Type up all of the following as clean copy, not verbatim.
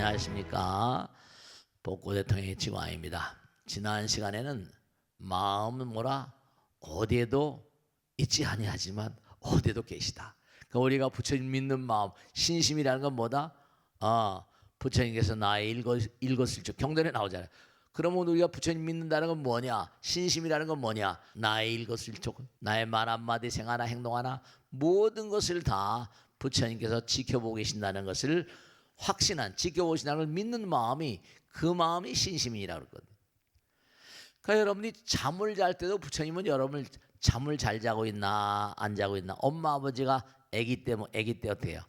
안녕하십니까. 복고대통령의 지광입니다. 지난 시간에는 마음은 뭐라 어디에도 있지 아니하지만 어디에도 계시다. 그러니까 우리가 부처님 믿는 마음, 신심이라는 건 뭐다? 부처님께서 나의 일거수일투 경전에 나오잖아요. 그러면 우리가 부처님 믿는다는 건 뭐냐? 신심이라는 건 뭐냐? 나의 일거수일투, 나의 말 한마디, 생하나 행동하나 모든 것을 다 부처님께서 지켜보고 계신다는 것을 확신한, 지켜보신다는 걸 믿는 마음이, 그 마음이 신심이라고 그러거든요. 그러니까 여러분이 잠을 잘 때도 부처님은 여러분을 잠을 잘 자고 있나 안 자고 있나, 엄마 아버지가 아기 때 어떻게 해요?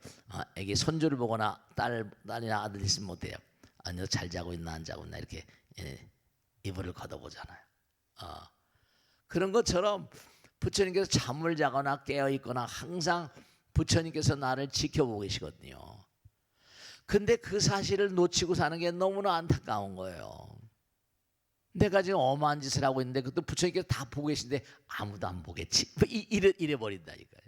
아기 손주를 보거나 딸이나 아들 있으면 어때요? 아니요, 잘 자고 있나 안 자고 있나 이렇게 이불을 걷어보잖아요. 그런 것처럼 부처님께서 잠을 자거나 깨어 있거나 항상 부처님께서 나를 지켜보고 계시거든요. 근데 그 사실을 놓치고 사는 게 너무나 안타까운 거예요. 내가 지금 엄한 짓을 하고 있는데 그것도 부처님께서 다 보고 계신데 아무도 안 보겠지. 이래 버린다니까요.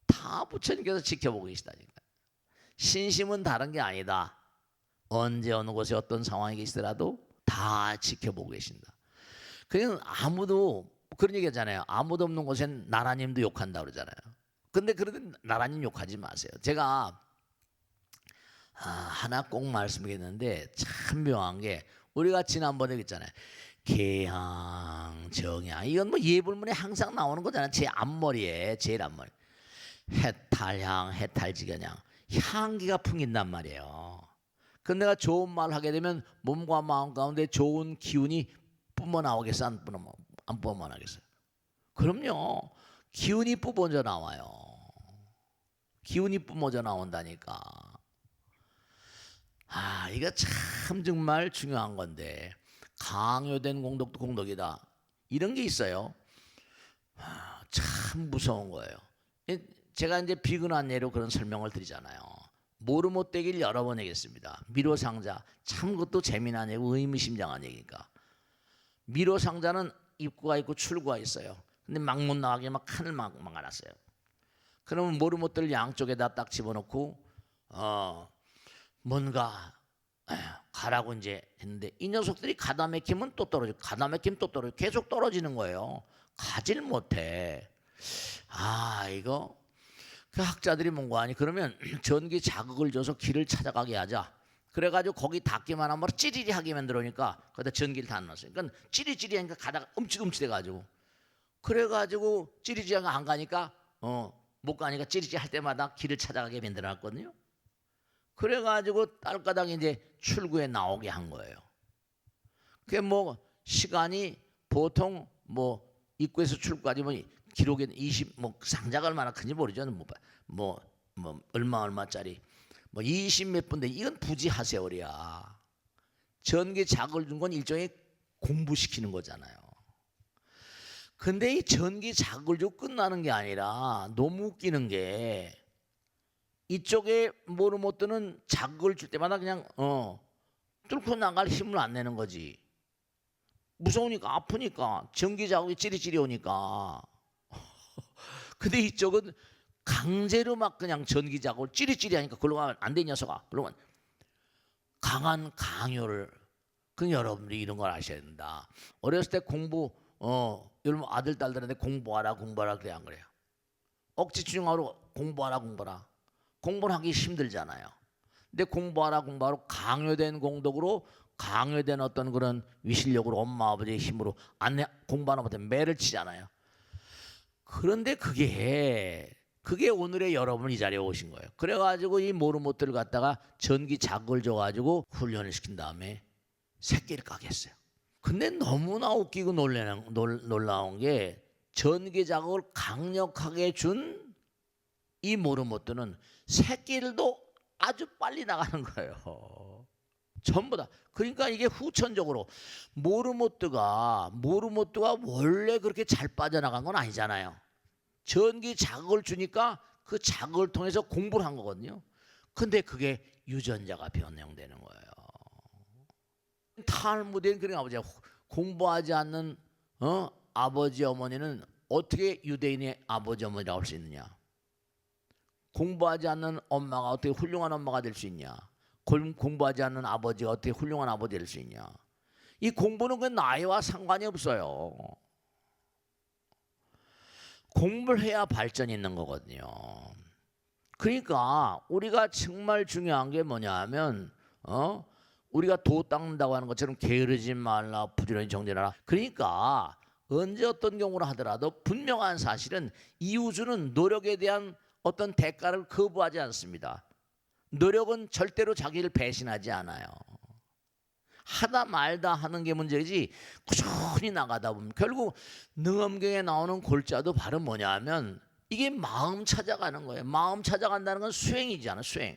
다 부처님께서 지켜보고 계시다니까요. 신심은 다른 게 아니다. 언제 어느 곳에 어떤 상황이 계시더라도 다 지켜보고 계신다. 그냥 아무도 그런 얘기 하잖아요. 아무도 없는 곳엔 나라님도 욕한다 그러잖아요. 근데 그러든 나라님 욕하지 마세요. 제가 하나 꼭 말씀드리겠는데 참 묘한 게, 우리가 지난번에 했잖아요. 개향, 정향, 이건 뭐 예불문에 항상 나오는 거잖아요. 제 앞머리에, 제일 앞머리. 해탈향, 해탈지견향, 향기가 풍긴단 말이에요. 근데 내가 좋은 말 하게 되면 몸과 마음 가운데 좋은 기운이 뿜어나오겠어? 안 뿜어나오겠어요? 그럼요. 기운이 뿜어져 나와요. 기운이 뿜어져 나온다니까. 이거 참 정말 중요한 건데, 강요된 공덕도 공덕이다, 이런 게 있어요. 참 무서운 거예요. 제가 이제 비근한 예로 그런 설명을 드리잖아요. 모르못되길 여러 번 얘기했습니다. 미로상자, 참 그것도 재미난 얘기고 의미심장한 얘기니까. 미로상자는 입구가 있고 출구가 있어요. 근데 막 못 나가게 막 칸을 막아놨어요. 그러면 모르못들 양쪽에다 딱 집어넣고 뭔가 가라고 이제 했는데, 이 녀석들이 가다 막히면 또 떨어지고 가다 막히면 또 떨어지고 계속 떨어지는 거예요. 가질 못해. 이거 그 학자들이 뭔가 하니, 그러면 전기 자극을 줘서 길을 찾아가게 하자. 그래가지고 거기 닿기만 하면 찌리리하게 만들어니까 거기다 전기를 다 넣었어요. 그러니까 찌리찌리하니까 가다가 움찔움찔해가지고, 그래가지고 찌리찌리하게 안 가니까 못 가니까 찌리찌리 할 때마다 길을 찾아가게 만들어놨거든요. 그래가지고 딸가닥 이제 출구에 나오게 한 거예요. 그게 뭐 시간이 보통 뭐 입구에서 출구까지 뭐 기록에 20 상자가 얼마나 큰지 모르죠. 뭐 얼마짜리 뭐 20 몇 분인데 이건 부지하 세월이야. 전기 자극을 준 건 일종의 공부시키는 거잖아요. 근데 이 전기 자극을 주고 끝나는 게 아니라 너무 웃기는 게, 이쪽에 모르못드는 자극을 줄 때마다 그냥 뚫고 나갈 힘을 안 내는 거지. 무서우니까, 아프니까, 전기 자극이 찌리찌리 오니까. 근데 이쪽은 강제로 막 그냥 전기 자극을 찌리찌리 하니까 그러고 하면 안 돼, 녀석아. 그러면 강한 강요를. 그 여러분들이 이런 걸 아셔야 된다. 어렸을 때 공부 여러분 아들 딸들한테 공부하라 그래, 안 그래요? 억지 추종하러 공부하라. 공부를 하기 힘들잖아요. 근데 공부하라 강요된 공덕으로, 강요된 어떤 그런 위실력으로, 엄마 아버지의 힘으로 공부하는 못해 매를 치잖아요. 그런데 그게 오늘의 여러분 이 자리에 오신 거예요. 그래가지고 이 모르못들을 갖다가 전기 자극을 줘가지고 훈련을 시킨 다음에 새끼를 까게 했어요. 근데 너무나 웃기고 놀라운 게, 전기 자극을 강력하게 준 이 모르못들은 새끼들도 아주 빨리 나가는 거예요. 전부 다. 그러니까 이게 후천적으로 모르못드가 원래 그렇게 잘 빠져나간 건 아니잖아요. 전기 자극을 주니까 그 자극을 통해서 공부를 한 거거든요. 근데 그게 유전자가 변형되는 거예요. 탈무드엔 그런 아버지가 공부하지 않는 아버지 어머니는 어떻게 유대인의 아버지 어머니라고 할 수 있느냐? 공부하지 않는 엄마가 어떻게 훌륭한 엄마가 될 수 있냐? 공부하지 않는 아버지가 어떻게 훌륭한 아버지 될 수 있냐? 이 공부는 그 나이와 상관이 없어요. 공부를 해야 발전이 있는 거거든요. 그러니까 우리가 정말 중요한 게 뭐냐 하면 우리가 도 닦는다고 하는 것처럼 게으르지 말라, 부지런히 정진하라. 그러니까 언제 어떤 경우를 하더라도 분명한 사실은 이 우주는 노력에 대한 어떤 대가를 거부하지 않습니다. 노력은 절대로 자기를 배신하지 않아요. 하다 말다 하는 게 문제지 꾸준히 나가다 보면 결국 능엄경에 나오는 골자도 바로 뭐냐 하면 이게 마음 찾아가는 거예요. 마음 찾아간다는 건 수행이잖아, 수행.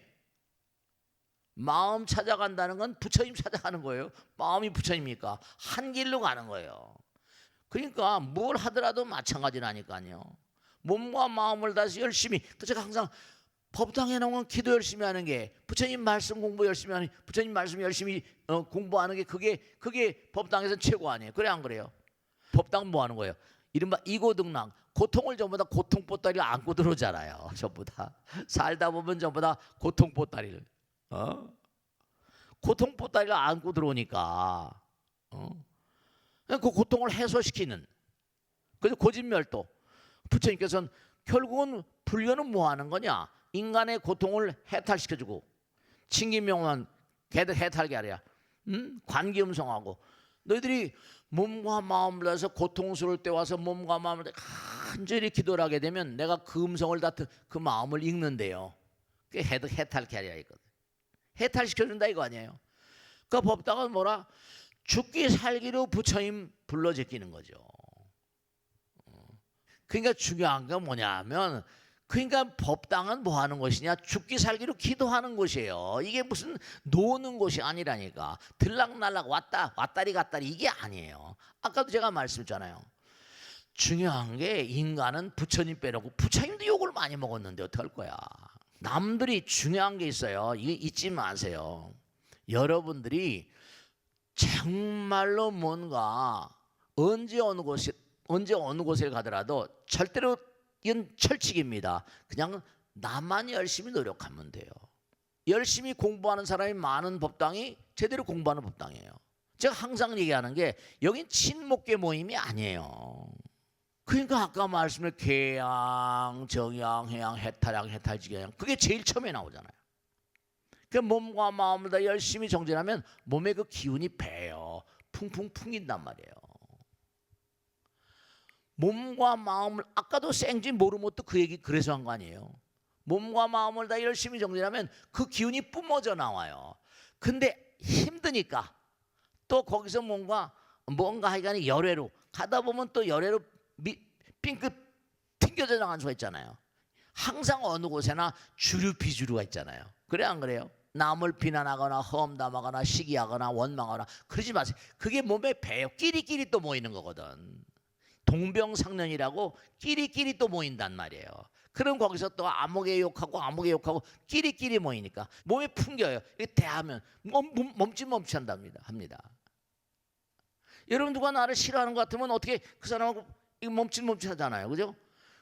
마음 찾아간다는 건 부처님 찾아가는 거예요. 마음이 부처님이니까 한 길로 가는 거예요. 그러니까 뭘 하더라도 마찬가지라니까요. 몸과 마음을 다해서 열심히, 제가 항상 법당에 나오면 기도 열심히 하는 게, 부처님 말씀 공부 열심히 하는, 부처님 말씀 열심히 공부하는 게 그게 법당에서 최고 아니에요. 그래 안 그래요? 법당 뭐 하는 거예요? 이른바 이고등락, 고통을 전부 다 고통보따리를 안고 들어오잖아요. 전부 다 살다 보면 전부 다 고통보따리를 고통보따리를 안고 들어오니까 그 고통을 해소시키는, 그래서 고진멸도. 부처님께서는 결국은 불교는 뭐 하는 거냐? 인간의 고통을 해탈시켜주고, 친기명만 해탈게 하랴. 관기음성하고, 너희들이 몸과 마음을 다해서 고통스러울 때 와서 몸과 마음을 간절히 기도를 하게 되면 내가 그 음성을 다 그 마음을 읽는데요. 그게 해탈게 하랴 이거든. 해탈시켜준다 이거 아니에요. 그 법당은 뭐라? 죽기 살기로 부처님 불러 제끼는 거죠. 그러니까 중요한 건 뭐냐면, 그러니까 법당은 뭐 하는 것이냐? 죽기 살기로 기도하는 곳이에요. 이게 무슨 노는 곳이 아니라니까. 들락날락 왔다리 갔다리 이게 아니에요. 아까도 제가 말씀했잖아요. 중요한 게 인간은 부처님 빼놓고, 부처님도 욕을 많이 먹었는데 어떡할 거야. 남들이 중요한 게 있어요. 이거 잊지 마세요. 여러분들이 정말로 뭔가 언제 어느 곳에 가더라도 절대로 이건 철칙입니다. 그냥 나만 열심히 노력하면 돼요. 열심히 공부하는 사람이 많은 법당이 제대로 공부하는 법당이에요. 제가 항상 얘기하는 게 여긴 친목계 모임이 아니에요. 그러니까 아까 말씀을 개양, 정양, 해양, 해탈양, 해탈지경, 그게 제일 처음에 나오잖아요. 그 몸과 마음을 다 열심히 정진하면 몸에 그 기운이 배요. 풍풍 풍긴단 말이에요. 몸과 마음을, 아까도 생쥐 모르모또 그 얘기 그래서 한 거 아니에요. 몸과 마음을 다 열심히 정진하면 그 기운이 뿜어져 나와요. 근데 힘드니까 또 거기서 뭔가 하여간에 열애로 가다 보면 또 열애로 삥끗 튕겨져 나간 수가 있잖아요. 항상 어느 곳에나 주류 비주류가 있잖아요. 그래 안 그래요? 남을 비난하거나 험담하거나 시기하거나 원망하거나 그러지 마세요. 그게 몸에 배요. 끼리끼리 또 모이는 거거든. 동병상련이라고 끼리끼리 또 모인단 말이에요. 그럼 거기서 또 아무개 욕하고 끼리끼리 모이니까 몸에 풍겨요. 이게 대하면 멈칫멈칫한답니다. 합니다. 여러분 누가 나를 싫어하는 것 같으면 어떻게 그 사람하고 멈칫멈칫하잖아요. 그죠?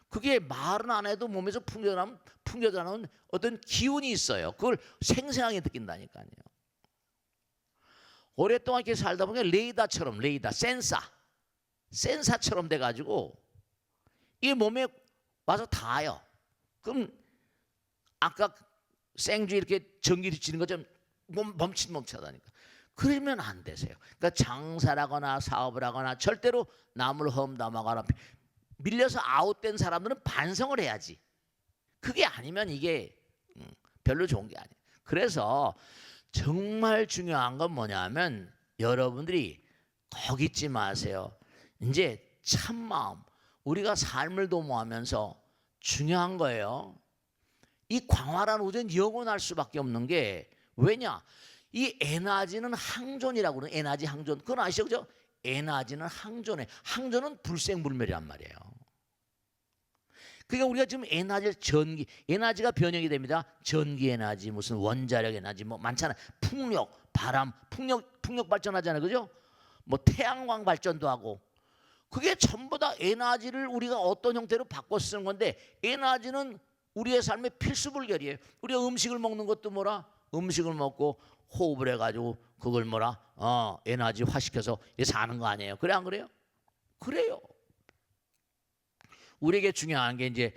그게 말은 안 해도 몸에서 풍겨나는 어떤 기운이 있어요. 그걸 생생하게 느낀다니까요. 오랫동안 이렇게 살다 보니까 레이더처럼 센사처럼 돼가지고 이게 몸에 와서 닿아요. 그럼 아까 생쥐 이렇게 전기를 치는 것처럼 멈칫멈칫하다니까. 그러면 안 되세요. 그러니까 장사를 하거나 사업을 하거나 절대로 남을 험담하거나 밀려서 아웃된 사람들은 반성을 해야지. 그게 아니면 이게 별로 좋은 게 아니에요. 그래서 정말 중요한 건 뭐냐면 여러분들이 거기 있지 마세요. 이제 참마음, 우리가 삶을 도모하면서 중요한 거예요. 이 광활한 우주는 영원할 수밖에 없는 게, 왜냐? 이 에너지는 항존이라고 그러는, 에너지 항존. 그건 아시죠? 그죠? 에너지는 항존에, 항존은 불생불멸이란 말이에요. 그러니까 우리가 지금 에너지가 변형이 됩니다. 전기 에너지, 무슨 원자력 에너지 뭐 많잖아요. 풍력, 바람, 풍력 발전하잖아요. 그죠? 뭐 태양광 발전도 하고. 그게 전부 다 에너지를 우리가 어떤 형태로 바꿔 쓰는 건데, 에너지는 우리의 삶의 필수불결이에요. 우리가 음식을 먹는 것도 뭐라? 음식을 먹고 호흡을 해가지고 그걸 뭐라? 에너지화 시켜서 사는 거 아니에요. 그래 안 그래요? 그래요. 우리에게 중요한 게 이제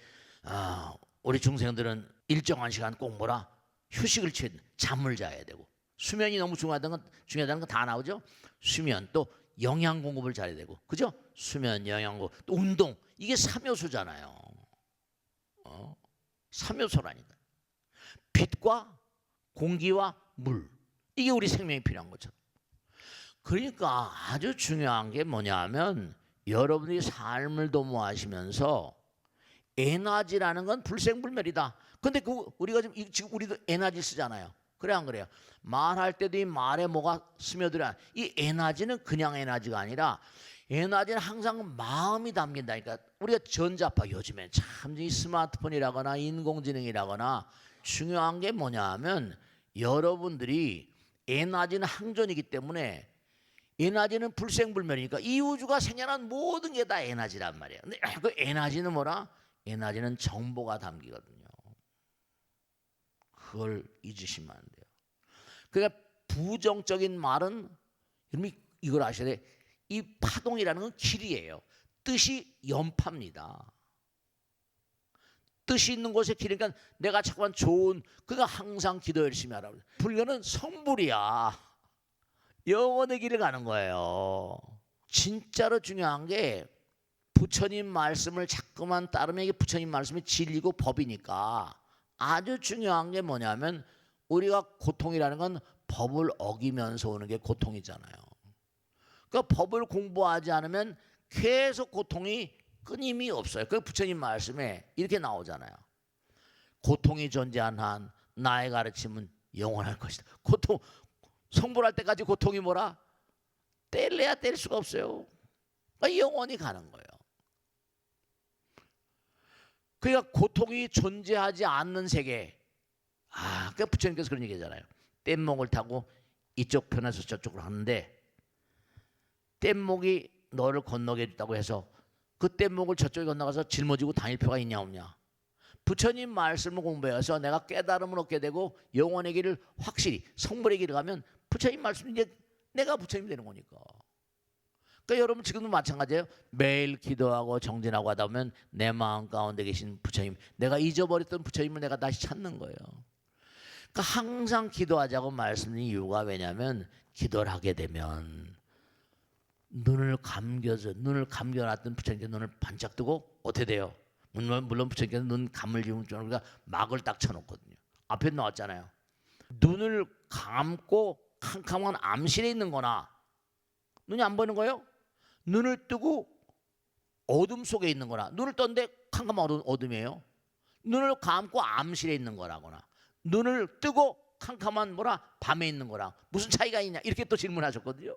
우리 중생들은 일정한 시간 꼭 뭐라? 휴식을 취해 잠을 자야 되고 수면이 너무 중요하다는 건 다 나오죠. 수면 또 영양 공급을 잘해야 되고 그죠? 수면, 영양 공급 또 운동 이게 3요소잖아요. 3요소라니까. 빛과 공기와 물 이게 우리 생명이 필요한 거죠. 그러니까 아주 중요한 게 뭐냐면 여러분이 삶을 도모하시면서 에너지라는 건 불생불멸이다. 근데 우리가 지금 우리도 에너지 쓰잖아요. 그래 안 그래요? 말할 때도 이 말에 뭐가 스며들어. 이 에너지는 그냥 에너지가 아니라 에너지는 항상 마음이 담긴다니까. 우리가 전자파 요즘에 참 이 스마트폰이라거나 인공지능이라거나 중요한 게 뭐냐면 여러분들이 에너지는 항존이기 때문에 에너지는 불생불멸이니까 이 우주가 생겨난 모든 게 다 에너지란 말이에요. 근데 그 에너지는 뭐라? 에너지는 정보가 담기거든요. 그걸 잊으시면 안 돼요. 그러니까 부정적인 말은 여러분이 이걸 아셔야 돼. 이 파동이라는 건 길이에요. 뜻이 연파입니다. 뜻이 있는 곳에 길이니까 내가 자꾸만 좋은 그러니까 항상 기도 열심히 하라고. 불교는 성불이야. 영원의 길을 가는 거예요. 진짜로 중요한 게 부처님 말씀을 자꾸만 따르면 이게 부처님 말씀이 진리고 법이니까 아주 중요한 게 뭐냐면 우리가 고통이라는 건 법을 어기면서 오는 게 고통이잖아요. 그러니까 법을 공부하지 않으면 계속 고통이 끊임이 없어요. 그 부처님 말씀에 이렇게 나오잖아요. 고통이 존재한 한 나의 가르침은 영원할 것이다. 고통 성불할 때까지 고통이 뭐라? 뗄래야 뗄 수가 없어요. 그러니까 영원히 가는 거예요. 그러니까 고통이 존재하지 않는 세계. 그러니까 부처님께서 그런 얘기잖아요. 뗏목을 타고 이쪽 편에서 저쪽으로 하는데 뗏목이 너를 건너게 해줬다고 해서 그 뗏목을 저쪽에 건너가서 짊어지고 다닐 필요가 있냐 없냐. 부처님 말씀을 공부해서 내가 깨달음을 얻게 되고 영원의 길을 확실히 성불의 길을 가면 부처님 말씀이 이제 내가 부처님이 되는 거니까. 그러니까 여러분 지금도 마찬가지예요. 매일 기도하고 정진하고 하다 보면 내 마음 가운데 계신 부처님, 내가 잊어버렸던 부처님을 내가 다시 찾는 거예요. 그러니까 항상 기도하자고 말씀드린 이유가 왜냐하면 기도를 하게 되면 눈을 감겨놨던 부처님께 눈을 반짝 뜨고 어떻게 돼요? 물론 부처님께서 눈 감을 지으면 우리가 막을 딱 쳐놓거든요. 앞에 나왔잖아요. 눈을 감고 캄캄한 암실에 있는 거나 눈이 안 보이는 거예요? 눈을 뜨고 어둠 속에 있는 거나 눈을 떴는데 캄캄한 어둠이에요. 눈을 감고 암실에 있는 거라거나 눈을 뜨고 캄캄한 밤에 있는 거랑 무슨 차이가 있냐 이렇게 또 질문하셨거든요.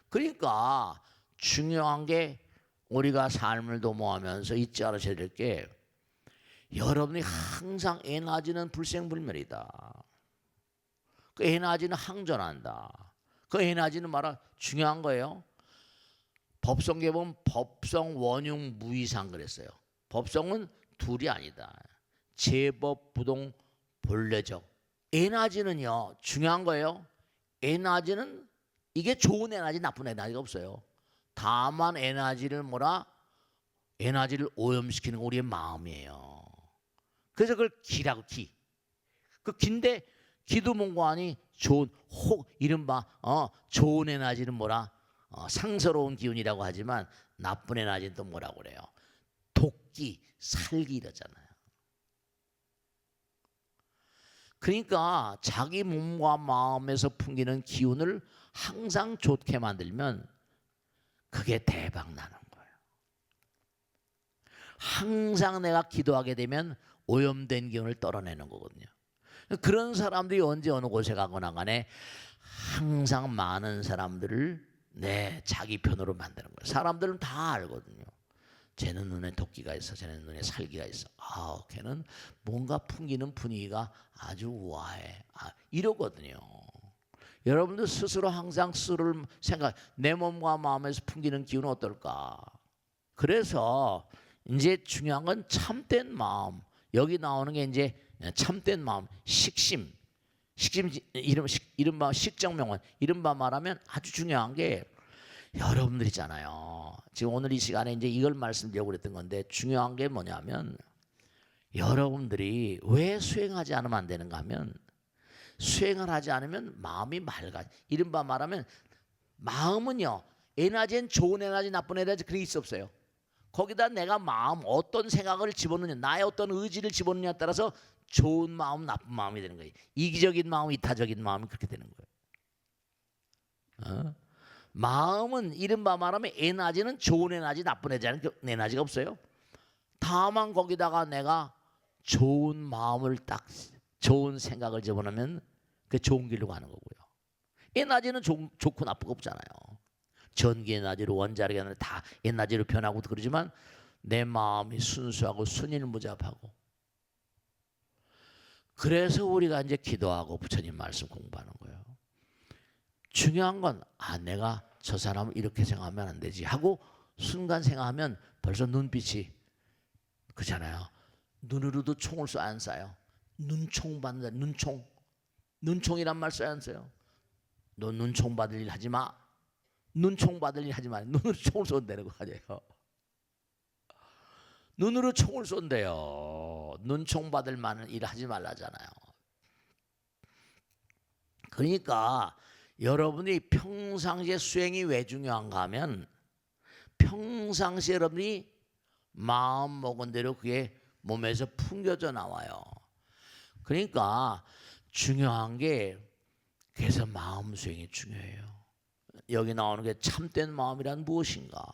그러니까 중요한 게 우리가 삶을 도모하면서 잊지 않으셔야 될 게 여러분이 항상 에너지는 불생불멸이다. 그 에너지는 항존한다. 그 에너지는 중요한 거예요. 법성계 보면 법성 원흉 무이상 그랬어요. 법성은 둘이 아니다. 제법 부동 본래적. 에너지는요 중요한 거예요. 에너지는 이게 좋은 에너지 나쁜 에너지가 없어요. 다만 에너지를 에너지를 오염시키는 우리의 마음이에요. 그래서 그걸 기라고 기. 그 기인데 기도 몽고하니 좋은 이른바 좋은 에너지는 상서로운 기운이라고 하지만 나쁜 에너지는 또 뭐라고 그래요? 독기, 살기 이러잖아요. 그러니까 자기 몸과 마음에서 풍기는 기운을 항상 좋게 만들면 그게 대박 나는 거예요. 항상 내가 기도하게 되면 오염된 기운을 떨어내는 거거든요. 그런 사람들이 언제 어느 곳에 가거나 간에 항상 많은 사람들을 내 자기 편으로 만드는 거예요. 사람들은 다 알거든요. 쟤는 눈에 도끼가 있어, 쟤는 눈에 살기가 있어. 걔는 뭔가 풍기는 분위기가 아주 우아해. 이러거든요. 여러분들 스스로 항상 스스로를 내 몸과 마음에서 풍기는 기운은 어떨까? 그래서 이제 중요한 건 참된 마음. 여기 나오는 게 이제 참된 마음, 식심 이른바 식정명언. 이른바 말하면 아주 중요한 게 여러분들이잖아요. 지금 오늘 이 시간에 이제 이걸 말씀드리려고 그랬던 건데 중요한 게 뭐냐면 여러분들이 왜 수행하지 않으면 안 되는가 하면 수행을 하지 않으면 마음이 맑아. 이른바 말하면 마음은요. 에너지는 좋은 에너지 나쁜 에너지 그게 있어 없어요. 거기다 내가 마음 어떤 생각을 집어넣느냐 나의 어떤 의지를 집어넣느냐에 따라서 좋은 마음 나쁜 마음이 되는 거예요. 이기적인 마음 이타적인 마음이 그렇게 되는 거예요. 마음은 이른바 말하면 에너지는 좋은 에너지 나쁜 에너지가 없어요. 다만 거기다가 내가 좋은 마음을 딱 좋은 생각을 집어넣으면 그 좋은 길로 가는 거고요. 에너지는 좋고 나쁘고 없잖아요. 전기 에너지로 원자력 에너지 다 에너지로 변하고 그러지만 내 마음이 순수하고 순일무잡하고 그래서 우리가 이제 기도하고 부처님 말씀 공부하는 거예요. 중요한 건 내가 저 사람을 이렇게 생각하면 안 되지 하고 순간 생각하면 벌써 눈빛이 그잖아요. 눈으로도 총을 쏴 안 쏴요. 눈총 받는다. 눈총이란 말 써야 안 써요. 너 눈총 받을 일 하지 마. 눈총 받을 일 하지 마. 눈으로 총을 쏜다는 거 아니에요. 눈으로 총을 쏜대요. 눈총 받을 만한 일 하지 말라잖아요. 그러니까 여러분이 평상시에 수행이 왜 중요한가 하면 평상시에 여러분이 마음 먹은 대로 그게 몸에서 풍겨져 나와요. 그러니까 중요한 게 그래서 마음 수행이 중요해요. 여기 나오는 게 참된 마음이란 무엇인가?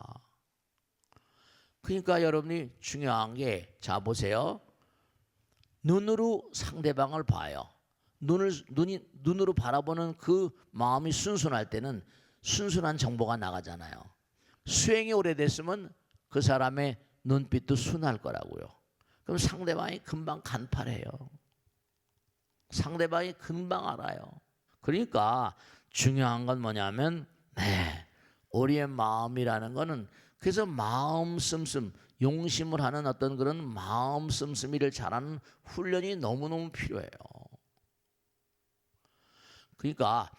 그러니까 여러분이 중요한 게 자 보세요. 눈으로 상대방을 봐요. 눈으로 바라보는 그 마음이 순순할 때는 순순한 정보가 나가잖아요. 수행이 오래됐으면 그 사람의 눈빛도 순할 거라고요. 그럼 상대방이 금방 간파해요. 상대방이 금방 알아요. 그러니까 중요한 건 뭐냐면 우리의 마음이라는 거는 그래서 마음 씀씀 용심을 하는 어떤 그런 마음 씀씀이를 잘하는 훈련이 너무너무 필요해요. 그러니까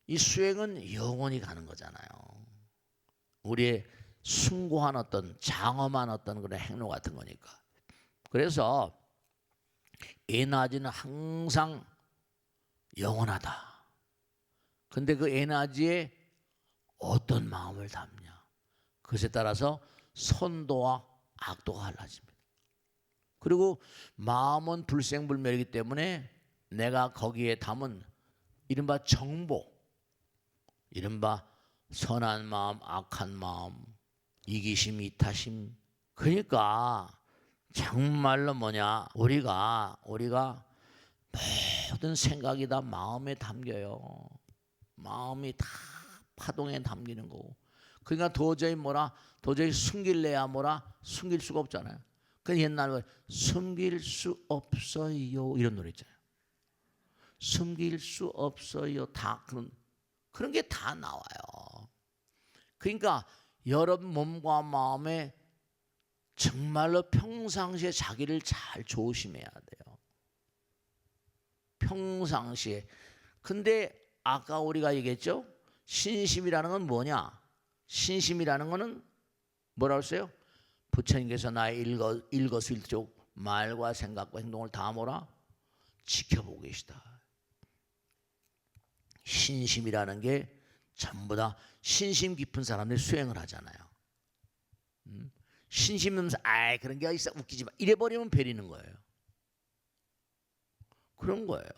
이 수행은 영원히 가는 거잖아요. 우리의 숭고한 어떤 장엄한 어떤 그런 행로 같은 거니까. 그래서 에너지는 항상 영원하다. 근데 그 에너지에 어떤 마음을 담냐. 그것에 따라서 선도와 악도가 달라집니다. 그리고 마음은 불생불멸이기 때문에 내가 거기에 담은 이른바 정보, 이른바 선한 마음, 악한 마음, 이기심, 이타심. 그러니까 정말로 뭐냐 우리가 모든 생각이 다 마음에 담겨요. 마음이 다 파동에 담기는 거고. 그러니까 도저히 숨길래야 숨길 수가 없잖아요. 그 옛날에 숨길 수 없어요 이런 노래 있잖아요. 숨길 수 없어요. 다 그런 게 다 나와요. 그러니까 여러분 몸과 마음에 정말로 평상시에 자기를 잘 조심해야 돼요. 평상시에. 근데 아까 우리가 얘기했죠? 신심이라는 건 뭐냐? 신심이라는 거는 뭐라고 했어요? 부처님께서 나의 일거수일투족 말과 생각과 행동을 다 지켜보고 계시다. 신심이라는 게 전부 다 신심 깊은 사람들이 수행을 하잖아요. 신심 있으면서 그런 게 있어 웃기지 마 이래버리면 베리는 거예요. 그런 거예요.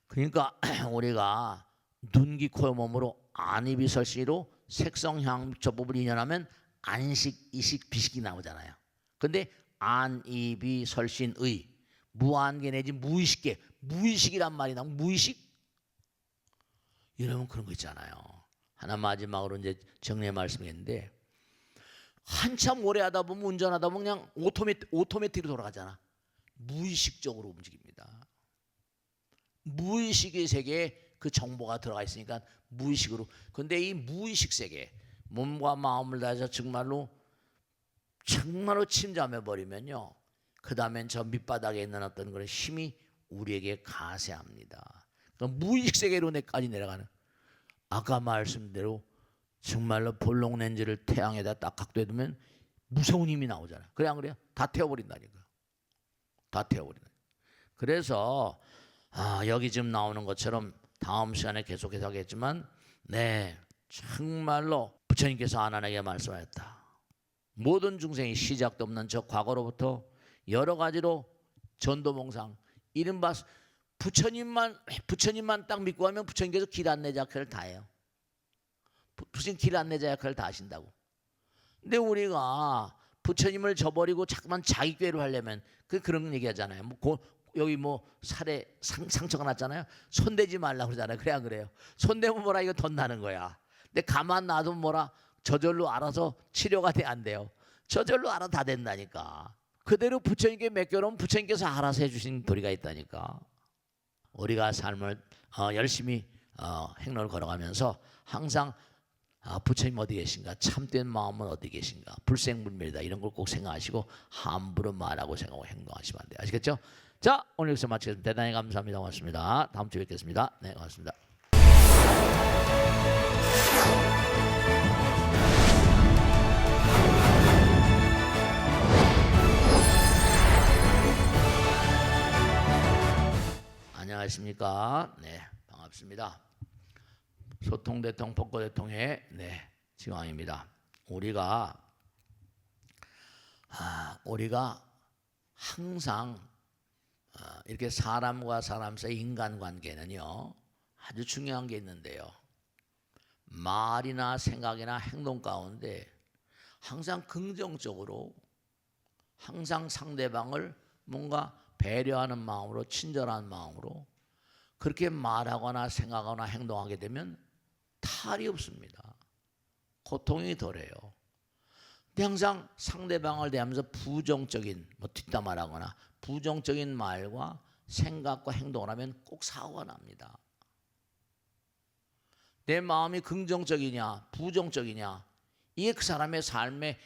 그러니까 우리가 눈, 귀, 코, 몸으로 안입이 설시로 색성, 향, 접법을 인연하면 안식, 이식, 비식이 나오잖아요. 근데 안입이 설신의 무한계 내지 무의식계 무의식이란 말이 나오면 무의식 이러면 그런 거 있잖아요. 하나 마지막으로 이제 정리의 말씀했는데 한참 오래 하다 보면 운전하다 보면 그냥 오토매틱으로 돌아가잖아. 무의식적으로 움직입니다. 무의식의 세계에 그 정보가 들어가 있으니까 무의식으로. 근데 이 무의식 세계 몸과 마음을 다해서 정말로 정말로 침잠해 버리면요, 그 다음엔 저 밑바닥에 있는 어떤 그런 힘이 우리에게 가세합니다. 그러니까 무의식 세계로 내까지 내려가는, 아까 말씀대로 정말로 볼록 렌즈를 태양에다 딱 각도에 두면 무서운 힘이 나오잖아요. 그래 안 그래요? 다 태워버린다니까요. 다 태워버린다. 그래서 여기 지금 나오는 것처럼 다음 시간에 계속해서 하겠지만, 네, 정말로 부처님께서 아난에게 말씀하셨다. 모든 중생이 시작도 없는 저 과거로부터 여러 가지로 전도몽상, 이른바 부처님만 딱 믿고 하면 부처님께서 길 안내자 역할을 다 해요. 부처님 길 안내자 역할을 다 하신다고. 근데 우리가 부처님을 저버리고 자꾸만 자기 꾀로 하려면 그런 얘기 하잖아요. 여기 살에 상처가 났잖아요. 손대지 말라고 그러잖아요. 그래 안 그래요? 손대면 뭐라, 이거 덧나는 거야. 근데 가만 놔두면 뭐라, 저절로 알아서 치료가 안 돼요. 저절로 알아 다 된다니까. 그대로 부처님께 맡겨놓으면 부처님께서 알아서 해주신 도리가 있다니까. 우리가 삶을 열심히 행로를 걸어가면서 항상 부처님 어디 계신가, 참된 마음은 어디 계신가, 불생불멸이다, 이런 걸 꼭 생각하시고 함부로 말하고 생각하고 행동하시면 안 돼요. 아시겠죠? 자, 오늘 여기서 마치겠습니다. 대단히 감사합니다. 고맙습니다. 다음 주에 뵙겠습니다. 네, 고맙습니다. 안녕하십니까? 네, 반갑습니다. 소통대통 법고대통의 지광입니다. 우리가 항상 이렇게 사람과 사람 사이 인간관계는요, 아주 중요한 게 있는데요, 말이나 생각이나 행동 가운데 항상 긍정적으로, 항상 상대방을 뭔가 배려하는 마음으로, 친절한 마음으로 그렇게 말하거나 생각하거나 행동하게 되면 탈이 없습니다. 고통이 덜해요. 근데 항상 상대방을 대하면서 부정적인 뒷담화하거나 부정적인 말과 생각과 행동을 하면 꼭 사고가 납니다. 내 마음이 긍정적이냐 부정적이냐, 이게 그 사람의 삶의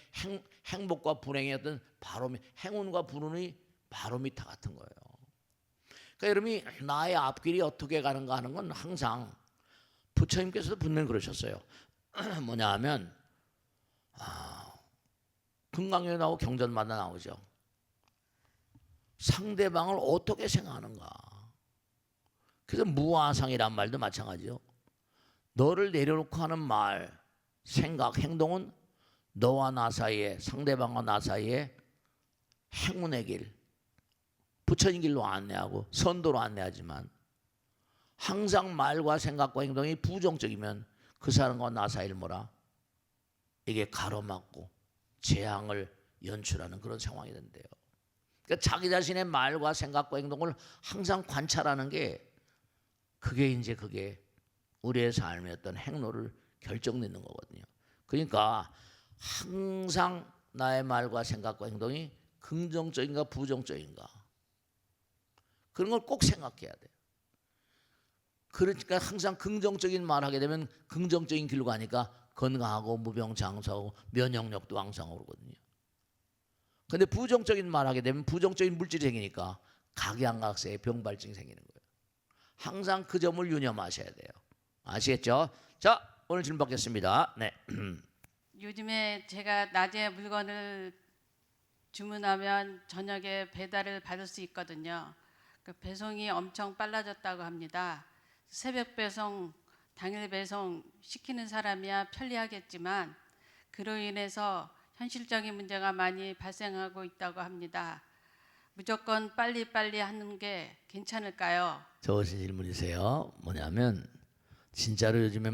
행복과 불행의 어떤 바로미, 행운과 불운의 바로미터 같은 거예요. 그러니까 여러분이 나의 앞길이 어떻게 가는가 하는 건 항상 부처님께서도 분명히 그러셨어요. 뭐냐 하면 금강경에 나오고 경전마다 나오죠. 상대방을 어떻게 생각하는가. 그래서 무아상이란 말도 마찬가지죠. 너를 내려놓고 하는 말, 생각, 행동은 너와 나 사이에, 상대방과 나 사이에 행운의 길, 부처님 길로 안내하고 선도로 안내하지만, 항상 말과 생각과 행동이 부정적이면 그 사람과 나 사이를 이게 가로막고 재앙을 연출하는 그런 상황이 된대요. 그러니까 자기 자신의 말과 생각과 행동을 항상 관찰하는 게, 그게 우리의 삶의 어떤 행로를 결정짓는 거거든요. 그러니까 항상 나의 말과 생각과 행동이 긍정적인가 부정적인가, 그런 걸 꼭 생각해야 돼요. 그러니까 항상 긍정적인 말 하게 되면 긍정적인 길로 가니까 건강하고 무병장수하고 면역력도 왕성하고 그러거든요. 근데 부정적인 말 하게 되면 부정적인 물질이 생기니까 각양각색의 병발증이 생기는 거예요. 항상 그 점을 유념하셔야 돼요. 아시겠죠? 자, 오늘 질문 받겠습니다. 네. 요즘에 제가 낮에 물건을 주문하면 저녁에 배달을 받을 수 있거든요. 그 배송이 엄청 빨라졌다고 합니다. 새벽 배송, 당일 배송 시키는 사람이야 편리하겠지만 그로 인해서 현실적인 문제가 많이 발생하고 있다고 합니다. 무조건 빨리빨리 하는 게 괜찮을까요? 좋으신 질문이세요. 뭐냐면 진짜로 요즘에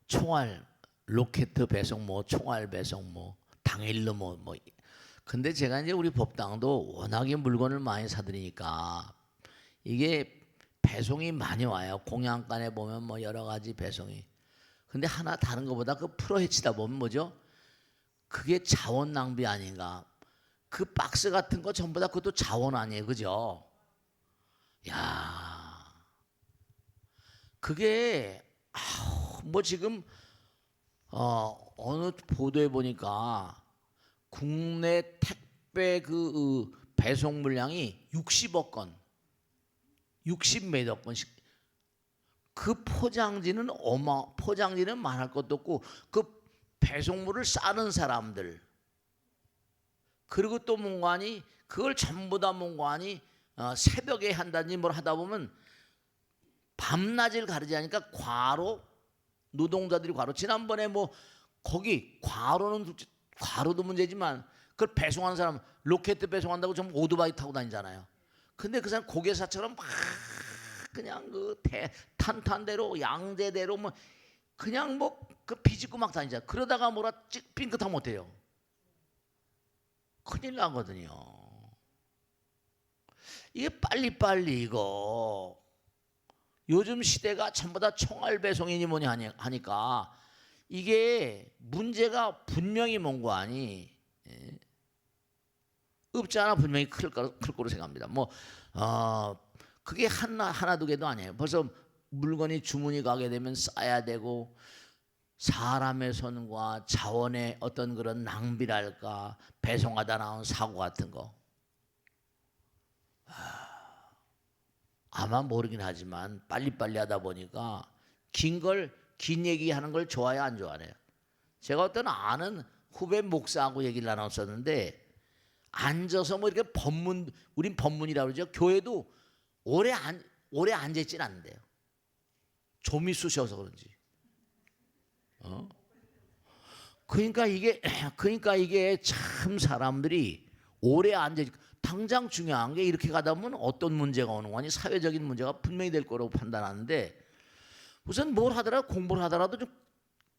총알, 로켓 배송, 총알 배송, 당일로 근데 제가 이제 우리 법당도 워낙에 물건을 많이 사드리니까 이게 배송이 많이 와요. 공양간에 보면 여러 가지 배송이. 근데 하나 다른 것보다 그 풀어헤치다 보면 뭐죠? 그게 자원 낭비 아닌가? 그 박스 같은 거 전부 다 그것도 자원 아니에요, 그죠? 야, 그게 지금 어느 보도에 보니까 국내 택배 그 배송 물량이 60억 건, 60몇 건씩. 그 포장지는 포장지는 말할 것도 없고 그 배송물을 싸는 사람들, 그리고 또 뭔가니 그걸 전부 다 뭔가니 새벽에 한다든지 뭘 하다 보면 밤낮을 가리지 않으니까 과로, 노동자들이 과로. 지난번에 뭐 거기 과로도 문제지만 그걸 배송하는 사람, 로켓 배송한다고 전부 오토바이 타고 다니잖아요. 근데 그 사람 고개사처럼 막 그냥 그 탄탄대로 양재대로 뭐 그냥 뭐 그 비집고 막 다니잖아. 그러다가 뭐라 삥끗하면 못해요. 큰일 나거든요. 이게 빨리빨리 이거 요즘 시대가 전부 다 총알 배송이니 뭐니 하니까 이게 문제가 분명히 뭔고 아니 없지 않아 분명히 클 거로 생각합니다. 뭐 그게 하나 두 개도 아니에요. 벌써 물건이 주문이 가게 되면 싸야 되고 사람의 손과 자원의 어떤 그런 낭비랄까, 배송하다 나온 사고 같은 거 아마 모르긴 하지만 빨리빨리 하다 보니까 긴 얘기하는 걸 좋아해요, 안 좋아해요? 제가 어떤 아는 후배 목사하고 얘기를 나눴었는데 앉아서 뭐 이렇게 우린 법문이라고 그러죠. 교회도 오래 앉아있진 않는데요. 좀이 쑤셔서 그런지. 그러니까 이게 참 사람들이 오래 당장 중요한 게 이렇게 가다 보면 어떤 문제가 오는 거니 사회적인 문제가 분명히 될 거라고 판단하는데 우선 뭘 하더라도 공부를 하더라도 좀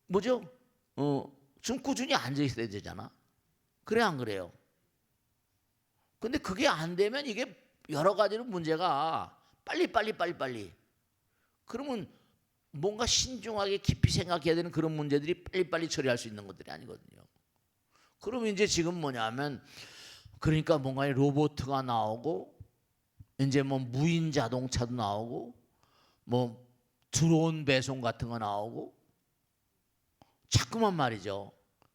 뭐죠? 좀 꾸준히 앉아 있어야 되잖아. 그래 안 그래요? 근데 그게 안 되면 이게 여러 가지로 문제가 빨리 그러면 뭔가 신중하게 깊이 생각해야 되는 그런 문제들이 빨리빨리 처리할 수 있는 것들이 아니거든요. 그러면 이제 지금 뭐냐면 그러니까 뭔가 로봇가 나오고 이제 뭐 무인 자동차도 나오고 뭐 드론 배송 같은 거 나오고 자꾸만 말이죠.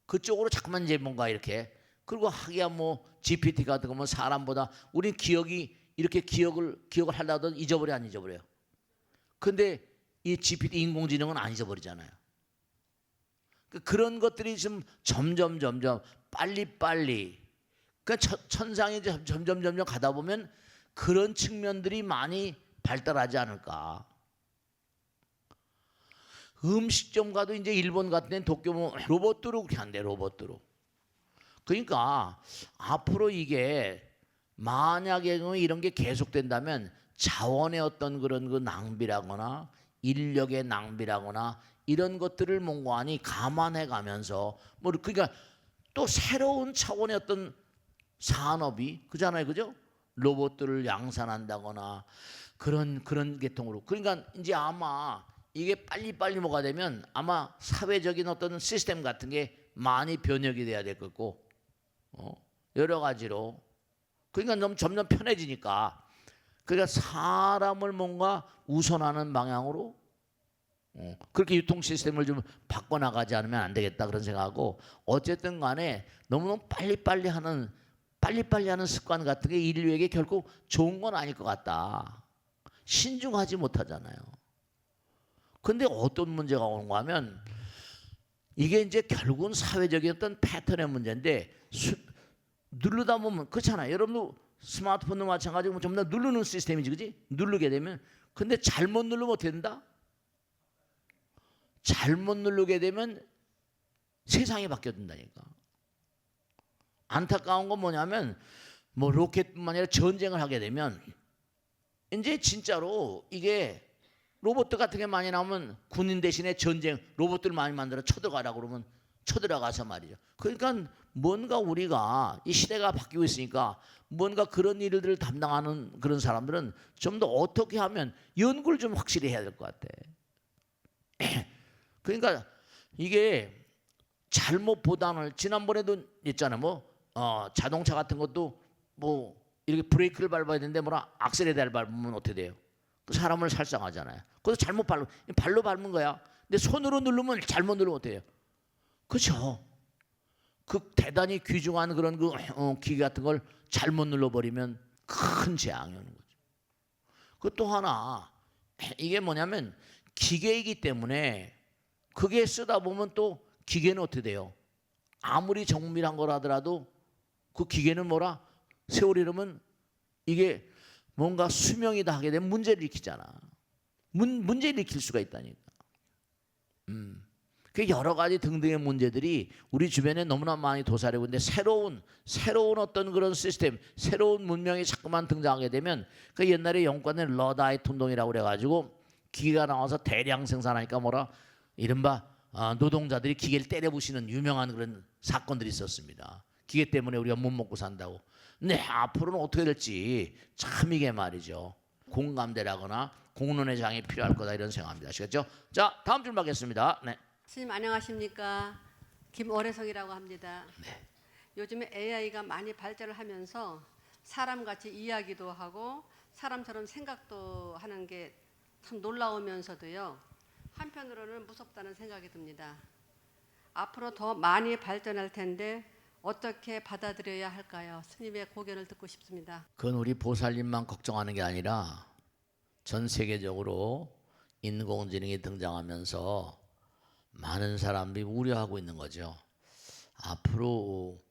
그쪽으로 자꾸만 이제 뭔가 이렇게 그리고 하기야 뭐 GPT 같은 거면 사람보다 우린 이렇게 기억을 하려도 잊어버려 안 잊어버려요. 근데 이 GPT 인공지능은 안 잊어버리잖아요. 그런 것들이 좀 점점 빨리 그러니까 천상이 점점 가다 보면 그런 측면들이 많이 발달하지 않을까. 음식점 가도 이제 일본 같은 데는 도쿄 뭐 로봇으로 그렇게 한대, 로봇으로. 그러니까 앞으로 이게 만약에 이런 게 계속된다면 자원의 어떤 그런 그 낭비라거나 인력의 낭비라거나 이런 것들을 몽고하니 감안해 가면서 뭐 그러니까 또 새로운 차원의 어떤 산업이 그잖아요, 그죠? 로봇들을 양산한다거나 그런 계통으로. 그러니까 이제 아마 이게 빨리 뭐가 되면 아마 사회적인 어떤 시스템 같은 게 많이 변혁이 돼야 될 거고 여러 가지로. 그러니까 너무 점점 편해지니까. 그러니까 사람을 뭔가 우선하는 방향으로 그렇게 유통 시스템을 좀 바꿔나가지 않으면 안 되겠다 그런 생각하고 어쨌든 간에 너무너무 빨리빨리 하는 습관 같은 게 인류에게 결코 좋은 건 아닐 것 같다. 신중하지 못하잖아요. 근데 어떤 문제가 오는가 하면 이게 이제 결국은 사회적인 어떤 패턴의 문제인데 누르다 보면 그렇잖아요. 여러분도 스마트폰도 마찬가지고 전부 다 누르는 시스템이지, 그지? 누르게 되면 근데 잘못 누르면 어떻게 된다? 잘못 누르게 되면 세상이 바뀌어진다니까. 안타까운 건 뭐냐면 뭐 로켓뿐만 아니라 전쟁을 하게 되면 이제 진짜로 이게 로봇 같은 게 많이 나오면 군인 대신에 전쟁 로봇들 많이 만들어 쳐들어가라고 그러면 쳐들어가서 말이죠. 그러니까 뭔가 우리가 이 시대가 바뀌고 있으니까 뭔가 그런 일들을 담당하는 그런 사람들은 좀 더 어떻게 하면 연구를 좀 확실히 해야 될 것 같아. 그러니까 이게 잘못 보단을 지난번에도 있잖아요. 뭐 자동차 같은 것도 뭐 이렇게 브레이크를 밟아야 되는데 뭐라 악셀에다를 밟으면 어떻게 돼요? 그 사람을 살상하잖아요. 그래서 잘못 발로 밟는 거야. 근데 손으로 누르면 잘못 누르면 어때요? 그렇죠. 그 대단히 귀중한 그런 그 기계 같은 걸 잘못 눌러버리면 큰 재앙이 오는 거죠. 그 또 하나 이게 뭐냐면 기계이기 때문에 그게 쓰다 보면 또 기계는 어떻게 돼요? 아무리 정밀한 거라더라도 그 기계는 뭐라 세월이 이러면 이게 뭔가 수명이다 하게 되면 문제를 일으키잖아. 문제를 일으킬 수가 있다니까. 그 여러 가지 등등의 문제들이 우리 주변에 너무나 많이 도사리고 있는데 새로운 어떤 그런 시스템, 새로운 문명이 자꾸만 등장하게 되면 그 옛날에 영국에는 러다이트 운동이라고 그래가지고 기계가 나와서 대량 생산하니까 뭐라 이른바 노동자들이 기계를 때려부시는 유명한 그런 사건들이 있었습니다. 기계 때문에 우리가 못 먹고 산다고. 근데 앞으로는 어떻게 될지 참 이게 말이죠. 공감대라거나 공론의 장이 필요할 거다 이런 생각합니다. 아시겠죠? 자, 다음 줄 받겠습니다. 네. 스님 안녕하십니까? 김오래성이라고 합니다. 네. 요즘에 AI가 많이 발전을 하면서 사람같이 이야기도 하고 사람처럼 생각도 하는 게 참 놀라우면서도요. 한편으로는 무섭다는 생각이 듭니다. 앞으로 더 많이 발전할 텐데 어떻게 받아들여야 할까요? 스님의 고견을 듣고 싶습니다. 그건 우리 보살님만 걱정하는 게 아니라 전 세계적으로 인공지능이 등장하면서 많은 사람들이 우려하고 있는 거죠. 앞으로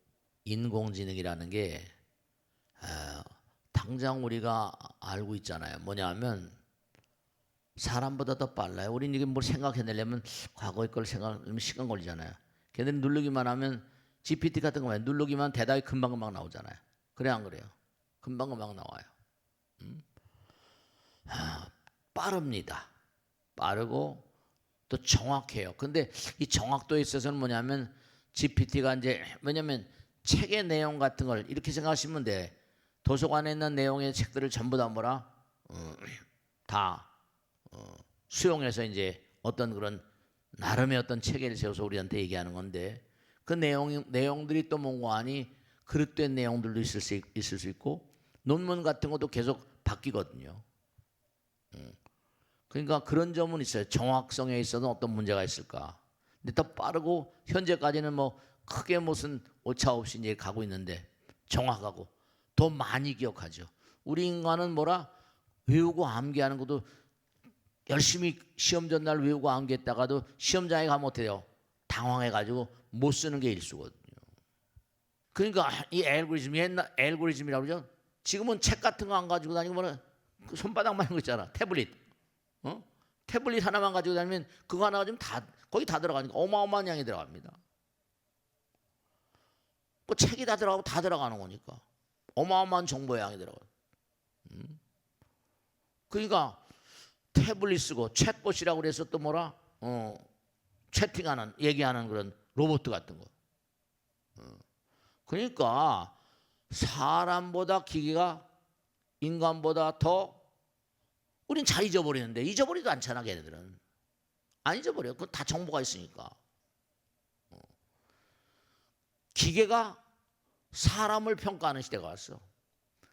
인공지능이라는 게 당장 우리가 알고 있잖아요. 뭐냐면 사람보다 더 빨라요. 우리는 이게 뭘 생각해내려면 과거의 걸 생각하면 시간 걸리잖아요. 걔네는 누르기만 하면 GPT 같은 거 누르기만 대답이 금방금방 나오잖아요. 그래 안 그래요? 금방금방 나와요. 빠릅니다. 빠르고 또 정확해요. 근데 이 정확도에 있어서는 뭐냐면 GPT가 이제 왜냐면 책의 내용 같은 걸 이렇게 생각하시면 돼. 도서관에 있는 내용의 책들을 전부 다 뭐라 다 수용해서 이제 어떤 그런 나름의 어떤 체계를 세워서 우리한테 얘기하는 건데 그 내용들이 또 뭔가 하니 그릇된 내용들도 있을 수 있고 논문 같은 것도 계속 바뀌거든요. 그러니까 그런 점은 있어요. 정확성에 있어서 어떤 문제가 있을까. 근데 더 빠르고 현재까지는 뭐 크게 무슨 오차 없이 이제 가고 있는데 정확하고 더 많이 기억하죠. 우리 인간은 뭐라 외우고 암기하는 것도 열심히 시험 전날 외우고 암기했다가도 시험장에 가면 어떻게 돼요? 당황해가지고 못 쓰는 게 일수거든요. 그러니까 이 알고리즘이 옛날 알고리즘이라고 그러죠. 지금은 책 같은 거 안 가지고 다니고 뭐는 그 손바닥만 하는 거 있잖아. 태블릿. 태블릿 하나만 가지고 다니면 그거 하나 가지고 다 거기 다 들어가니까 어마어마한 양이 들어갑니다. 그 책이 다 들어가고 다 들어가는 거니까 어마어마한 정보의 양이 들어가. 그러니까 태블릿 쓰고 챗봇이라고 그래서 또 뭐라 채팅하는 얘기하는 그런 로봇 같은 거. 그러니까 사람보다 기계가 인간보다 더 우린 잘 잊어버리는데 잊어버리도 않잖아. 걔네들은 안 잊어버려. 그건 다 정보가 있으니까. 기계가 사람을 평가하는 시대가 왔어.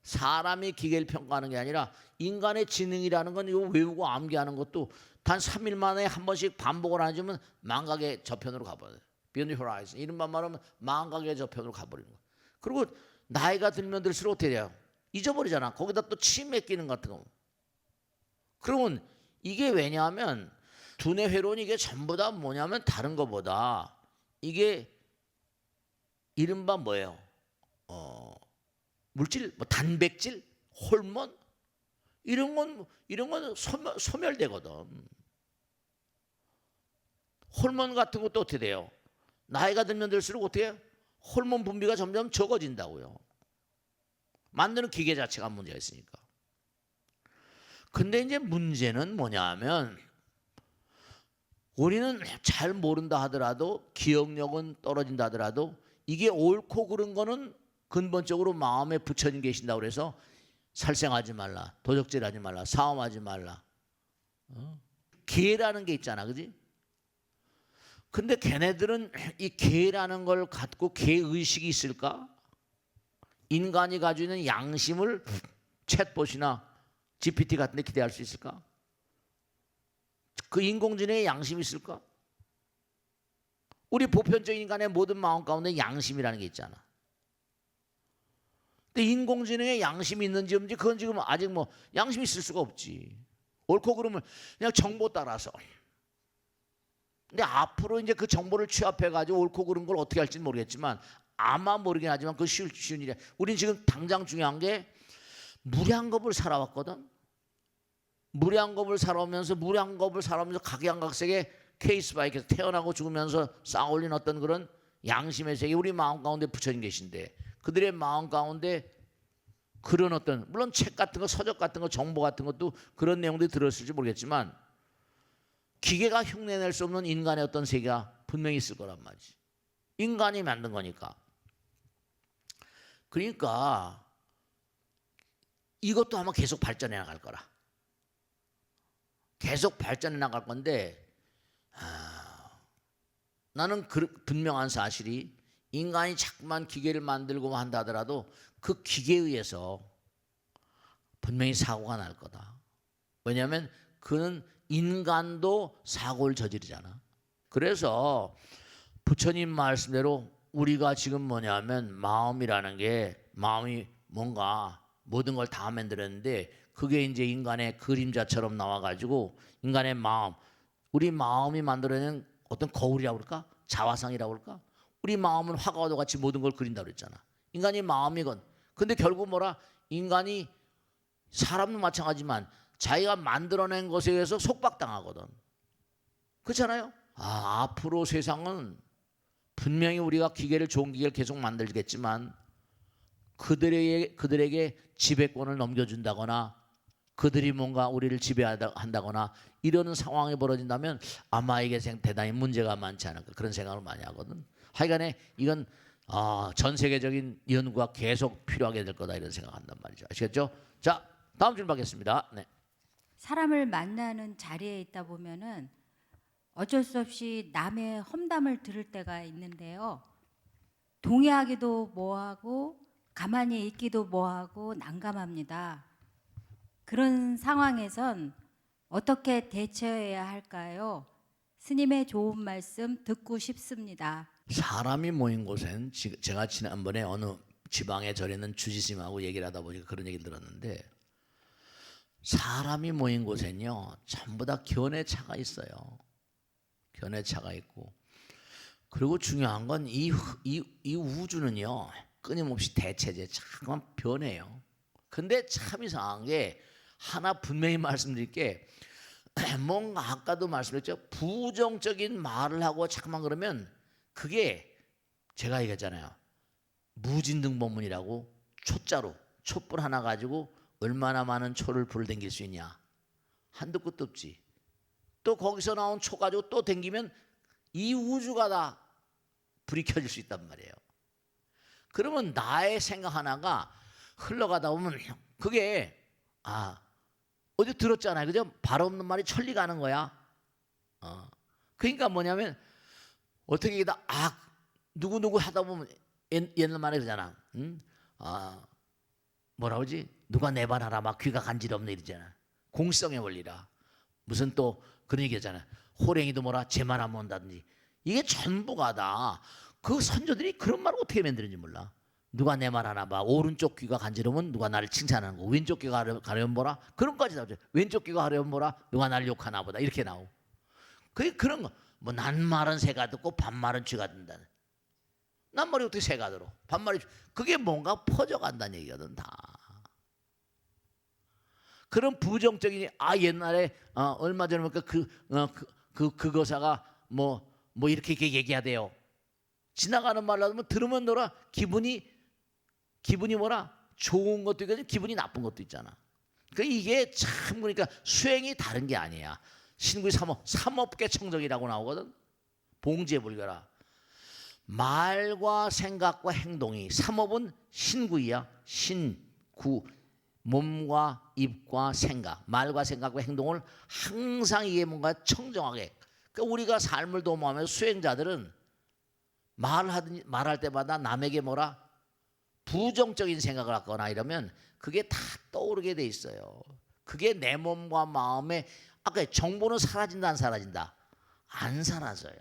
사람이 기계를 평가하는 게 아니라 인간의 지능이라는 건 이거 외우고 암기하는 것도 단 3일 만에 한 번씩 반복을 안 해주면 망각의 저편으로 가버려요. Beyond the horizon. 이른바 말하면 망각의 저편으로 가버리는 거야. 그리고 나이가 들면 들수록 어떻게 돼요? 잊어버리잖아. 거기다 또 치매 끼는 것 같은 거. 그러면 이게 왜냐하면 두뇌 회로는 이게 전부 다 뭐냐면 다른 것보다 이게 이른바 뭐예요? 물질, 뭐 단백질, 호르몬 이런 건 소멸되거든. 호르몬 같은 것도 어떻게 돼요? 나이가 들면 들수록 어떻게 해요? 호르몬 분비가 점점 적어진다고요. 만드는 기계 자체가 문제가 있으니까. 근데 이제 문제는 뭐냐면 우리는 잘 모른다 하더라도 기억력은 떨어진다 하더라도 이게 옳고 그른 거는 근본적으로 마음에 부처님 계신다고 그래서 살생하지 말라, 도적질하지 말라, 사음하지 말라. 계라는 게 있잖아, 그지? 근데 걔네들은 이 계라는 걸 갖고 계의식이 있을까? 인간이 가지고 있는 양심을 챗봇이나 GPT 같은 데 기대할 수 있을까? 그 인공지능에 양심이 있을까? 우리 보편적인 인간의 모든 마음 가운데 양심이라는 게 있잖아. 근데 인공지능에 양심이 있는지 없는지 그건 지금 아직 뭐 양심이 있을 수가 없지. 옳고 그름을 그냥 정보 따라서. 근데 앞으로 이제 그 정보를 취합해 가지고 옳고 그른 걸 어떻게 할지는 모르겠지만 아마 모르긴 하지만 그 쉬운 일이야. 우린 지금 당장 중요한 게 무량겁을 살아왔거든. 무량겁을 살아오면서 각양각색의 케이스 바이케이스 태어나고 죽으면서 쌓아올린 어떤 그런 양심의 세계 우리 마음 가운데 부처님 계신데 그들의 마음 가운데 그런 어떤 물론 책 같은 거 서적 같은 거 정보 같은 것도 그런 내용들이 들었을지 모르겠지만 기계가 흉내낼 수 없는 인간의 어떤 세계가 분명히 있을 거란 말이지. 인간이 만든 거니까. 그러니까 이것도 아마 계속 발전해 나갈 거라. 계속 발전해 나갈 건데 나는 분명한 사실이 인간이 자꾸만 기계를 만들고 한다 하더라도 그 기계에 의해서 분명히 사고가 날 거다. 왜냐하면 그는 인간도 사고를 저지르잖아. 그래서 부처님 말씀대로 우리가 지금 뭐냐면 마음이라는 게 마음이 뭔가 모든 걸 다 만들었는데 그게 이제 인간의 그림자처럼 나와가지고 인간의 마음 우리 마음이 만들어낸 어떤 거울이라고 그럴까? 자화상이라고 그럴까? 우리 마음은 화가와도 같이 모든 걸 그린다고 그랬잖아. 인간이 마음이건 근데 결국 뭐라 인간이 사람도 마찬가지지만 자기가 만들어낸 것에 의해서 속박당하거든. 그렇잖아요. 앞으로 세상은 분명히 우리가 좋은 기계를 계속 만들겠지만 그들에게 지배권을 넘겨준다거나 그들이 뭔가 우리를 지배한다거나 이러는 상황이 벌어진다면 아마 이게 대단히 문제가 많지 않을까 그런 생각을 많이 하거든. 하여간에 이건 전 세계적인 연구가 계속 필요하게 될 거다 이런 생각한단 말이죠. 아시겠죠? 자, 다음 질문 받겠습니다. 네. 사람을 만나는 자리에 있다 보면은 어쩔 수 없이 남의 험담을 들을 때가 있는데요. 동의하기도 뭐하고 가만히 있기도 뭐하고 난감합니다. 그런 상황에선 어떻게 대처해야 할까요? 스님의 좋은 말씀 듣고 싶습니다. 사람이 모인 곳엔 제가 지난번에 어느 지방의 절에 있는 주지스님하고 얘기를 하다 보니까 그런 얘기를 들었는데 사람이 모인 곳엔요 전부 다 견해차가 있어요. 견해차가 있고 그리고 중요한 건 이 우주는요 끊임없이 대체제 자꾸만 변해요. 근데 참 이상한 게 하나 분명히 말씀드릴 게 뭔가 아까도 말씀드렸죠. 부정적인 말을 하고 자꾸만 그러면 그게 제가 얘기했잖아요. 무진등법문이라고 초자로 촛불 하나 가지고 얼마나 많은 초를 불을 댕길 수 있냐. 한도 끝도 없지. 또 거기서 나온 초 가지고 또 댕기면 이 우주가 다 불이 켜질 수 있단 말이에요. 그러면 나의 생각 하나가 흘러가다 보면 그게 어디 들었잖아요. 그죠? 발 없는 말이 천리 가는 거야. 그러니까 뭐냐면 어떻게 누구누구 하다 보면 옛날 말에 그러잖아. 뭐라 그러지? 누가 내 발 하라 막 귀가 간지럽네 이러잖아. 공시성의 원리라. 무슨 또 그런 얘기잖아. 호랭이도 뭐라 제 말 하면 온다든지. 이게 전부가 다 그 선조들이 그런 말을 어떻게 만드는지 몰라. 누가 내 말 하나 봐. 오른쪽 귀가 간지러면 누가 나를 칭찬하는 거. 왼쪽 귀가 가려면 뭐라? 그런 거까지 나오죠. 왼쪽 귀가 가려면 뭐라? 누가 나를 욕하나 보다. 이렇게 나오고. 그런 거. 뭐 낱말은 새가 듣고 반말은 쥐가 듣는다. 낱말이 어떻게 새가 들어? 반말이 그게 뭔가 퍼져간다는 얘기거든 다. 그런 부정적인 옛날에 얼마 전에 보니까 그 거사가 뭐 이렇게 얘기하대요. 지나가는 말로 하면 들으면 너라 기분이 뭐라 좋은 것도 있고 기분이 나쁜 것도 있잖아. 그러니까 이게 참 그러니까 수행이 다른 게 아니야. 신구의 삼업계 청정이라고 나오거든. 봉지에 불교라. 말과 생각과 행동이 삼업은 신구이야. 신구 몸과 입과 생각, 말과 생각과 행동을 항상 이게 뭔가 청정하게. 그러니까 우리가 삶을 도모하면서 수행자들은 말할 때마다 남에게 뭐라 부정적인 생각을 하거나 이러면 그게 다 떠오르게 돼 있어요. 그게 내 몸과 마음에 아까 정보는 사라진다 안 사라진다? 안 사라져요.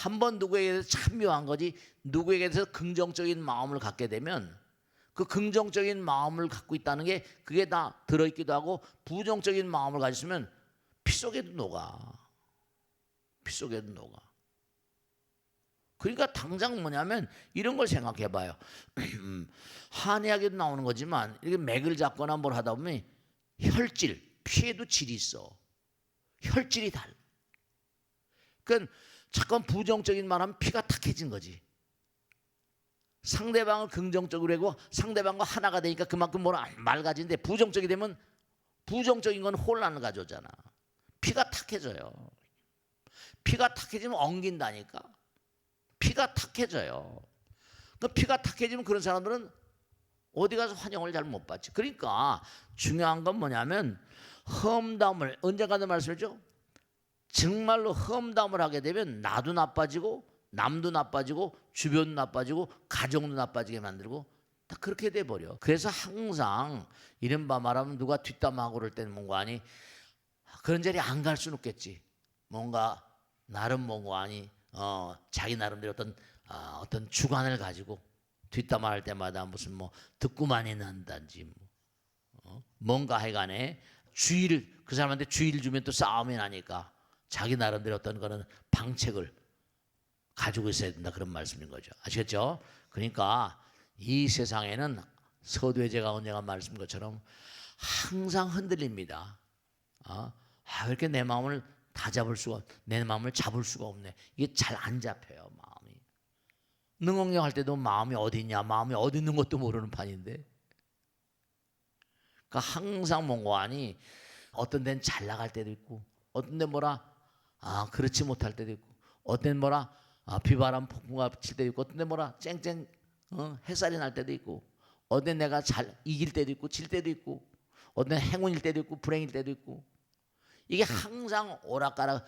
한번 누구에게 대해서 참 묘한 거지, 누구에게 대해서 긍정적인 마음을 갖게 되면 그 긍정적인 마음을 갖고 있다는 게 그게 다 들어있기도 하고, 부정적인 마음을 가졌으면 피 속에도 녹아. 피 속에도 녹아. 그러니까 당장 뭐냐면 이런 걸 생각해 봐요. 한의학에도 나오는 거지만 이렇게 맥을 잡거나 뭘 하다 보면 혈질, 피에도 질이 있어. 혈질이 달라. 그러니까 잠깐 부정적인 말 하면 피가 탁해진 거지. 상대방을 긍정적으로 하고 상대방과 하나가 되니까 그만큼 뭐라 맑아지는데, 부정적이 되면 부정적인 건 혼란을 가져오잖아. 피가 탁해져요. 피가 탁해지면 엉긴다니까. 피가 탁해져요. 그 피가 탁해지면 그런 사람들은 어디 가서 환영을 잘 못 받지. 그러니까 중요한 건 뭐냐면 험담을, 언젠가도 말씀했죠. 정말로 험담을 하게 되면 나도 나빠지고 남도 나빠지고 주변도 나빠지고 가정도 나빠지게 만들고 다 그렇게 돼버려. 그래서 항상 이른바 말하면 누가 뒷담하고 그럴 때는 뭔가 아니, 그런 자리에 안 갈 수는 없겠지. 뭔가 나름 뭔가 아니 자기 나름대로 어떤 주관을 가지고 뒷담화할 때마다 무슨 뭐 듣고만이 난다든지 뭔가 해간에 주의를, 그 사람한테 주의를 주면 또 싸움이 나니까 자기 나름대로 어떤 거는 방책을 가지고 있어야 된다, 그런 말씀인 거죠. 아시겠죠? 그러니까 이 세상에는 서두에 제가 언젠가 말씀한 것처럼 항상 흔들립니다. 왜 이렇게 내 마음을 다 잡을 수가, 내 마음을 잡을 수가 없네. 이게 잘 안 잡혀요, 마음이. 능엉령 할 때도 마음이 어디 있냐, 마음이 어디 있는 것도 모르는 판인데. 그러니까 항상 뭔가 아니, 어떤 데는 잘 나갈 때도 있고, 어떤 데 뭐라 그렇지 못할 때도 있고, 어떤 데는 뭐라 비바람 폭풍과 칠 때도 있고, 어떤 데 뭐라 쨍쨍 햇살이 날 때도 있고, 어떤 데 내가 잘 이길 때도 있고 질 때도 있고, 어떤 데 행운일 때도 있고 불행일 때도 있고, 이게 항상 오락가락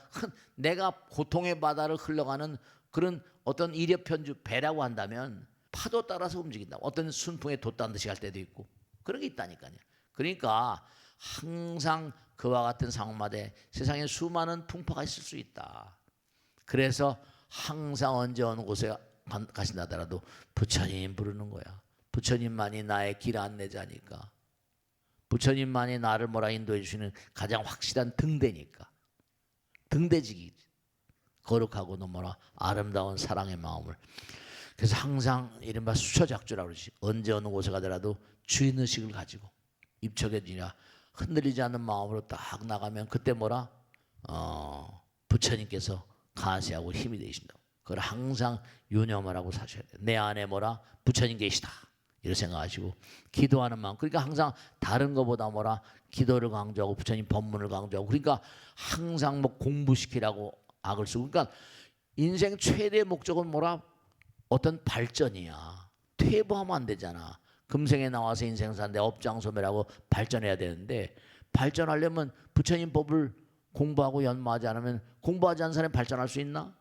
내가 고통의 바다를 흘러가는 그런 어떤 이력편주 배라고 한다면 파도 따라서 움직인다. 어떤 순풍에 돛단 듯이 갈 때도 있고 그런 게 있다니까요. 그러니까 항상 그와 같은 상황마다 세상에 수많은 풍파가 있을 수 있다. 그래서 항상 언제 어느 곳에 가신다더라도 부처님 부르는 거야. 부처님만이 나의 길 안내자니까. 부처님만이 나를 뭐라 인도해 주시는 가장 확실한 등대니까. 등대지기. 거룩하고도 뭐라 아름다운 사랑의 마음을. 그래서 항상 이른바 수처작주라고 그러지. 언제 어느 곳에 가더라도 주인의식을 가지고 입척해지냐 흔들리지 않는 마음으로 딱 나가면 그때 뭐라 부처님께서 가세하고 힘이 되신다고. 그걸 항상 유념을 하고 사셔야 돼요. 내 안에 뭐라 부처님 계시다. 이렇게 생각하시고 기도하는 마음. 그러니까 항상 다른 것보다 뭐라 기도를 강조하고 부처님 법문을 강조하고, 그러니까 항상 뭐 공부시키라고 악을 쓰고. 그러니까 인생 최대 목적은 뭐라 어떤 발전이야. 퇴보하면 안 되잖아. 금생에 나와서 인생 사는데 업장소멸하고 발전해야 되는데, 발전하려면 부처님 법을 공부하고 연마하지 않으면, 공부하지 않은 사람이 발전할 수 있나?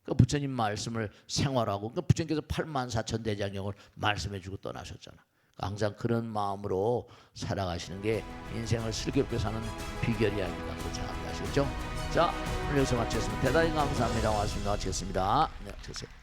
그 부처님 말씀을 생활하고, 그 부처님께서 84,000대장경을 말씀해주고 떠나셨잖아. 항상 그런 마음으로 살아가시는 게 인생을 슬기롭게 사는 비결이 아닐까 그렇게 생각합니다. 아시겠죠? 자, 오늘 여기서 마치겠습니다. 대단히 감사합니다. 고맙습니다. 마치겠습니다. 네, 마치겠습니다.